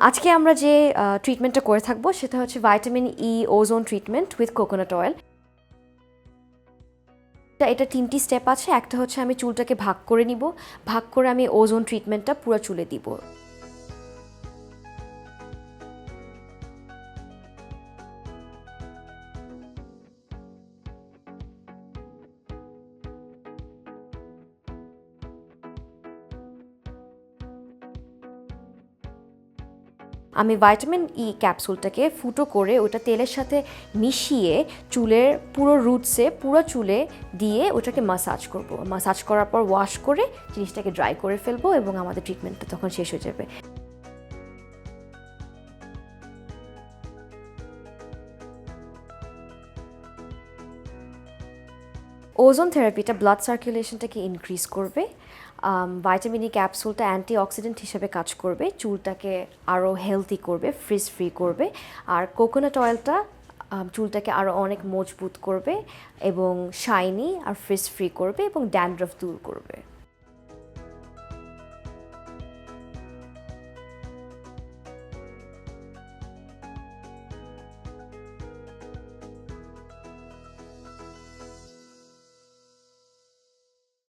আজকে আমরা যে ট্রিটমেন্টটা করে থাকবো সেটা হচ্ছে vitamin E ozone treatment with coconut oil. এটা 3টি স্টেপ আছে। একটা হচ্ছে আমি চুলটাকে ভাগ করে নিব, ভাগ করে আমি ওজোন ট্রিটমেন্টটা পুরো চুলে দিব। আমি ভিটামিন ই ক্যাপসুলটাকে ফুটো করে ওটা তেলের সাথে মিশিয়ে চুলের পুরো রুটসে পুরো চুলে দিয়ে ওটাকে মাসাজ করব। মাসাজ করার পর ওয়াশ করে জিনিসটাকে ড্রাই করে ফেলবো এবং আমাদের ট্রিটমেন্টটা তখন শেষ হয়ে যাবে। ওজোন থেরাপিটা ব্লাড সার্কুলেশনটাকে ইনক্রিজ করবে। ভিটামিন ই ক্যাপসুলটা অ্যান্টিঅক্সিডেন্ট হিসেবে কাজ করবে, চুলটাকে আরও হেলদি করবে, ফ্রিজ ফ্রি করবে। আর কোকোনাট অয়েলটা চুলটাকে আরও অনেক মজবুত করবে এবং শাইনি আর ফ্রিজ ফ্রি করবে এবং ড্যান্ড্রাফ দূর করবে।